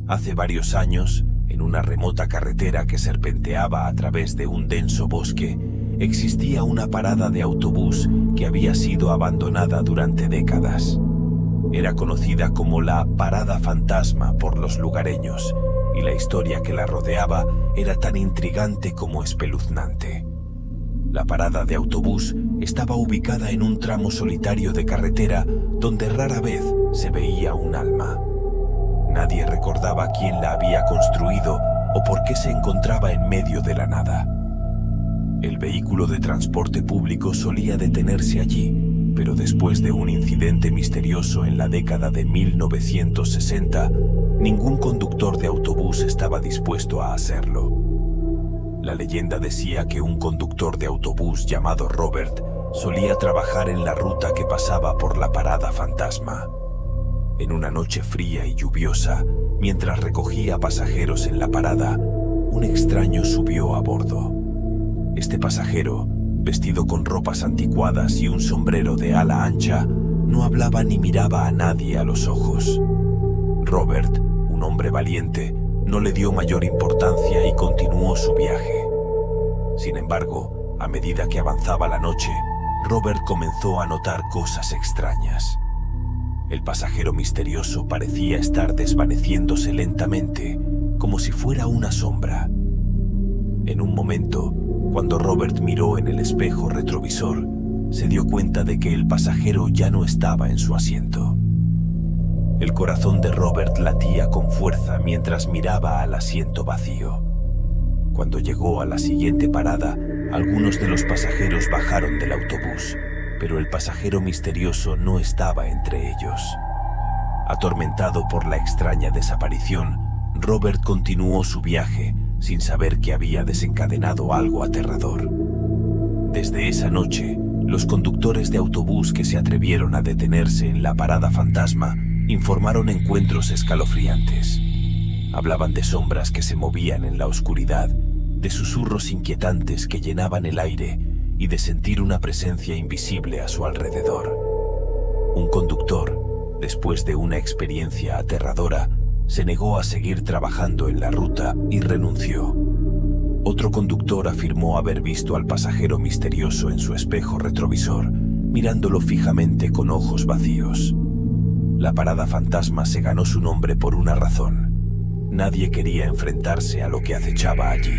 Hace varios años, en una remota carretera que serpenteaba a través de un denso bosque, existía una parada de autobús que había sido abandonada durante décadas. Era conocida como la Parada Fantasma por los lugareños, y la historia que la rodeaba era tan intrigante como espeluznante. La parada de autobús estaba ubicada en un tramo solitario de carretera donde rara vez se veía un alma. Nadie recordaba quién la había construido o por qué se encontraba en medio de la nada. El vehículo de transporte público solía detenerse allí, pero después de un incidente misterioso en la década de 1960, ningún conductor de autobús estaba dispuesto a hacerlo. La leyenda decía que un conductor de autobús llamado Robert solía trabajar en la ruta que pasaba por la Parada Fantasma. En una noche fría y lluviosa, mientras recogía pasajeros en la parada, un extraño subió a bordo. Este pasajero, vestido con ropas anticuadas y un sombrero de ala ancha, no hablaba ni miraba a nadie a los ojos. Robert, un hombre valiente, no le dio mayor importancia y continuó su viaje. Sin embargo, a medida que avanzaba la noche, Robert comenzó a notar cosas extrañas. El pasajero misterioso parecía estar desvaneciéndose lentamente, como si fuera una sombra. En un momento, cuando Robert miró en el espejo retrovisor, se dio cuenta de que el pasajero ya no estaba en su asiento. El corazón de Robert latía con fuerza mientras miraba al asiento vacío. Cuando llegó a la siguiente parada, algunos de los pasajeros bajaron del autobús, pero el pasajero misterioso no estaba entre ellos. Atormentado por la extraña desaparición, Robert continuó su viaje sin saber que había desencadenado algo aterrador. Desde esa noche, los conductores de autobús que se atrevieron a detenerse en la Parada Fantasma informaron encuentros escalofriantes. Hablaban de sombras que se movían en la oscuridad, de susurros inquietantes que llenaban el aire y de sentir una presencia invisible a su alrededor. Un conductor, después de una experiencia aterradora, se negó a seguir trabajando en la ruta y renunció. Otro conductor afirmó haber visto al pasajero misterioso en su espejo retrovisor, mirándolo fijamente con ojos vacíos. La Parada Fantasma se ganó su nombre por una razón. Nadie quería enfrentarse a lo que acechaba allí.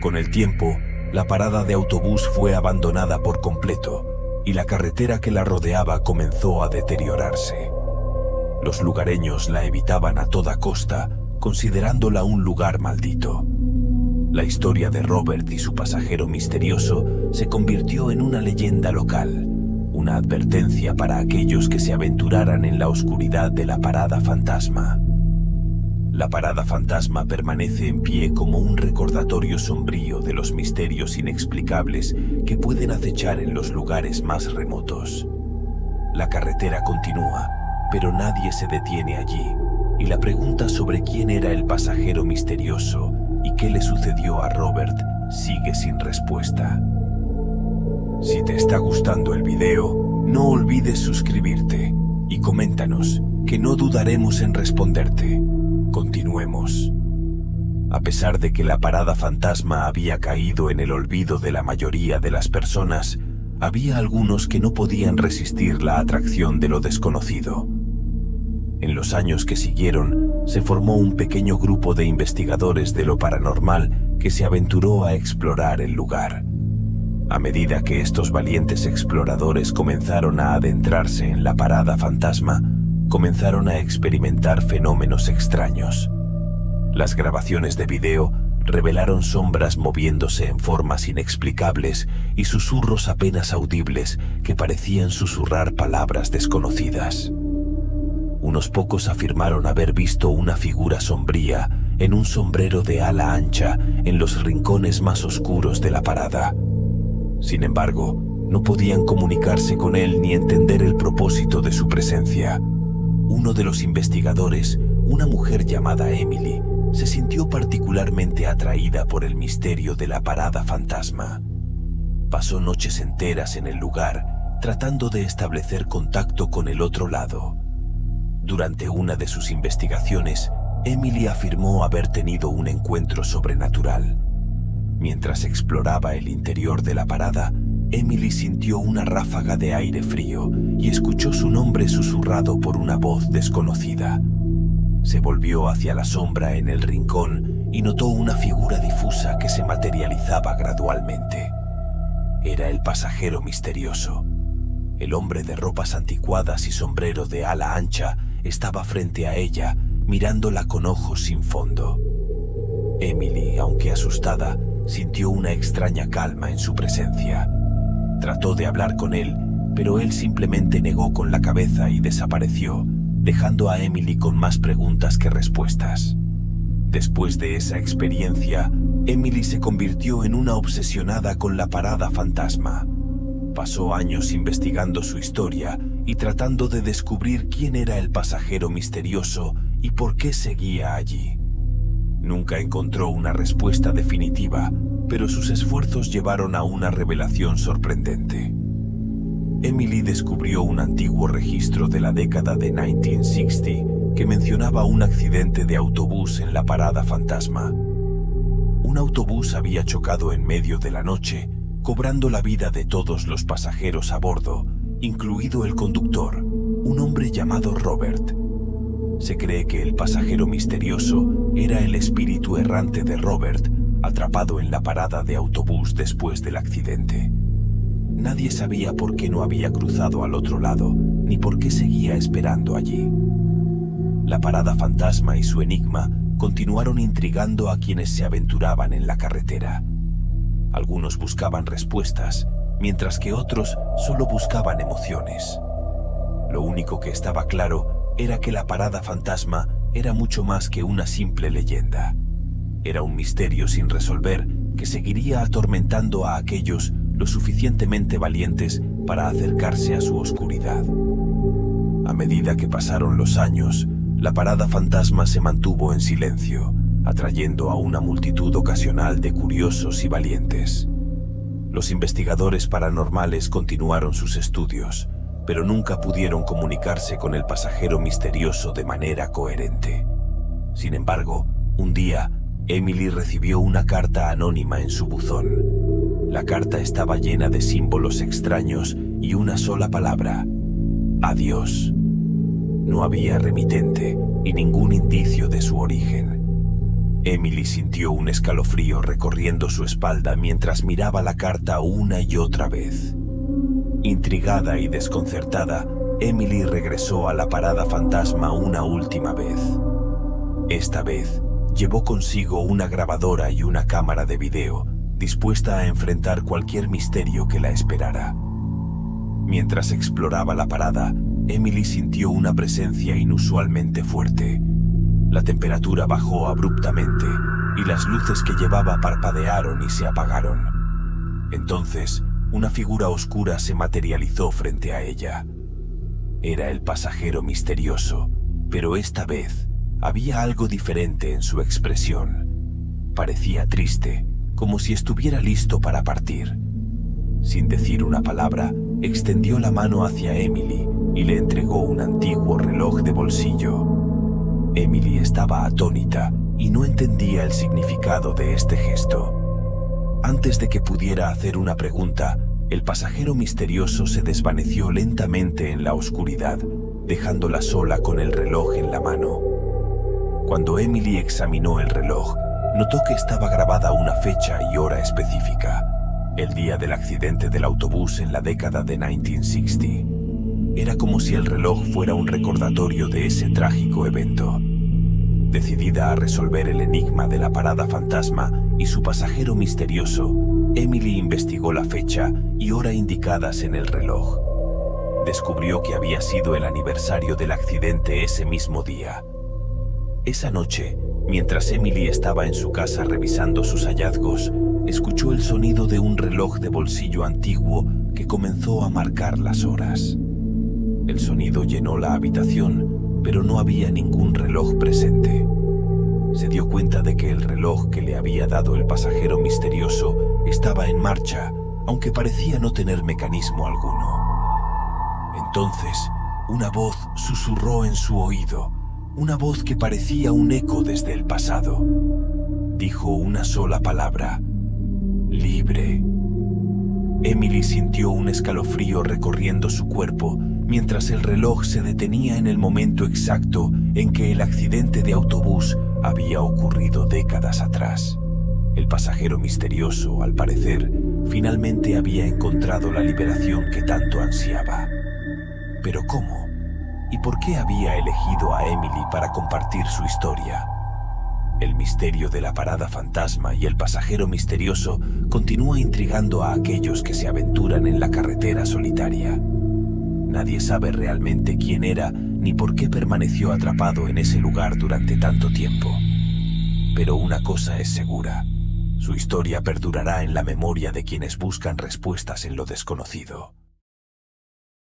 Con el tiempo, la parada de autobús fue abandonada por completo y la carretera que la rodeaba comenzó a deteriorarse. Los lugareños la evitaban a toda costa, considerándola un lugar maldito. La historia de Robert y su pasajero misterioso se convirtió en una leyenda local, una advertencia para aquellos que se aventuraran en la oscuridad de la Parada Fantasma. La Parada Fantasma permanece en pie como un recordatorio sombrío de los misterios inexplicables que pueden acechar en los lugares más remotos. La carretera continúa, pero nadie se detiene allí, y la pregunta sobre quién era el pasajero misterioso y qué le sucedió a Robert sigue sin respuesta. Si te está gustando el video, no olvides suscribirte y coméntanos, que no dudaremos en responderte. Continuemos. A pesar de que la Parada Fantasma había caído en el olvido de la mayoría de las personas, había algunos que no podían resistir la atracción de lo desconocido. En los años que siguieron, se formó un pequeño grupo de investigadores de lo paranormal que se aventuró a explorar el lugar. A medida que estos valientes exploradores comenzaron a adentrarse en la Parada Fantasma, comenzaron a experimentar fenómenos extraños. Las grabaciones de video revelaron sombras moviéndose en formas inexplicables y susurros apenas audibles que parecían susurrar palabras desconocidas. Unos pocos afirmaron haber visto una figura sombría en un sombrero de ala ancha en los rincones más oscuros de la parada. Sin embargo, no podían comunicarse con él ni entender el propósito de su presencia. Uno de los investigadores, una mujer llamada Emily, se sintió particularmente atraída por el misterio de la Parada Fantasma. Pasó noches enteras en el lugar, tratando de establecer contacto con el otro lado. Durante una de sus investigaciones, Emily afirmó haber tenido un encuentro sobrenatural. Mientras exploraba el interior de la parada, Emily sintió una ráfaga de aire frío y escuchó su nombre susurrado por una voz desconocida. Se volvió hacia la sombra en el rincón y notó una figura difusa que se materializaba gradualmente. Era el pasajero misterioso. El hombre de ropas anticuadas y sombrero de ala ancha estaba frente a ella, mirándola con ojos sin fondo. Emily, aunque asustada, sintió una extraña calma en su presencia. Trató de hablar con él, pero él simplemente negó con la cabeza y desapareció, dejando a Emily con más preguntas que respuestas. Después de esa experiencia, Emily se convirtió en una obsesionada con la parada fantasma. Pasó años investigando su historia y tratando de descubrir quién era el pasajero misterioso y por qué seguía allí. Nunca encontró una respuesta definitiva, pero sus esfuerzos llevaron a una revelación sorprendente. Emily descubrió un antiguo registro de la década de 1960 que mencionaba un accidente de autobús en la parada fantasma. Un autobús había chocado en medio de la noche, cobrando la vida de todos los pasajeros a bordo, incluido el conductor, un hombre llamado Robert. Se cree que el pasajero misterioso era el espíritu errante de Robert, atrapado en la parada de autobús después del accidente. Nadie sabía por qué no había cruzado al otro lado, ni por qué seguía esperando allí. La parada fantasma y su enigma continuaron intrigando a quienes se aventuraban en la carretera. Algunos buscaban respuestas, mientras que otros solo buscaban emociones. Lo único que estaba claro era que la parada fantasma era mucho más que una simple leyenda. Era un misterio sin resolver que seguiría atormentando a aquellos lo suficientemente valientes para acercarse a su oscuridad. A medida que pasaron los años, la parada fantasma se mantuvo en silencio, atrayendo a una multitud ocasional de curiosos y valientes. Los investigadores paranormales continuaron sus estudios, pero nunca pudieron comunicarse con el pasajero misterioso de manera coherente. Sin embargo, un día, Emily recibió una carta anónima en su buzón. La carta estaba llena de símbolos extraños y una sola palabra: adiós. No había remitente y ningún indicio de su origen. Emily sintió un escalofrío recorriendo su espalda mientras miraba la carta una y otra vez. Intrigada y desconcertada, Emily regresó a la parada fantasma una última vez. Esta vez, llevó consigo una grabadora y una cámara de video, dispuesta a enfrentar cualquier misterio que la esperara. Mientras exploraba la parada, Emily sintió una presencia inusualmente fuerte. La temperatura bajó abruptamente y las luces que llevaba parpadearon y se apagaron. Entonces, una figura oscura se materializó frente a ella. Era el pasajero misterioso, pero esta vez había algo diferente en su expresión. Parecía triste, como si estuviera listo para partir. Sin decir una palabra, extendió la mano hacia Emily y le entregó un antiguo reloj de bolsillo. Emily estaba atónita y no entendía el significado de este gesto. Antes de que pudiera hacer una pregunta, el pasajero misterioso se desvaneció lentamente en la oscuridad, dejándola sola con el reloj en la mano. Cuando Emily examinó el reloj, notó que estaba grabada una fecha y hora específica: el día del accidente del autobús en la década de 1960. Era como si el reloj fuera un recordatorio de ese trágico evento. Decidida a resolver el enigma de la parada fantasma y su pasajero misterioso, Emily investigó la fecha y hora indicadas en el reloj. Descubrió que había sido el aniversario del accidente ese mismo día. Esa noche, mientras Emily estaba en su casa revisando sus hallazgos, escuchó el sonido de un reloj de bolsillo antiguo que comenzó a marcar las horas. El sonido llenó la habitación, pero no había ningún reloj presente. Se dio cuenta de que el reloj que le había dado el pasajero misterioso estaba en marcha, aunque parecía no tener mecanismo alguno. Entonces, Una voz susurró en su oído, una voz que parecía un eco desde el pasado. Dijo una sola palabra: libre. Emily sintió un escalofrío recorriendo su cuerpo mientras el reloj se detenía en el momento exacto en que el accidente de autobús había ocurrido décadas atrás. El pasajero misterioso, al parecer, finalmente había encontrado la liberación que tanto ansiaba. ¿Pero cómo? ¿Y por qué había elegido a Emily para compartir su historia? El misterio de la parada fantasma y el pasajero misterioso continúa intrigando a aquellos que se aventuran en la carretera solitaria. Nadie sabe realmente quién era ni por qué permaneció atrapado en ese lugar durante tanto tiempo. Pero una cosa es segura: su historia perdurará en la memoria de quienes buscan respuestas en lo desconocido.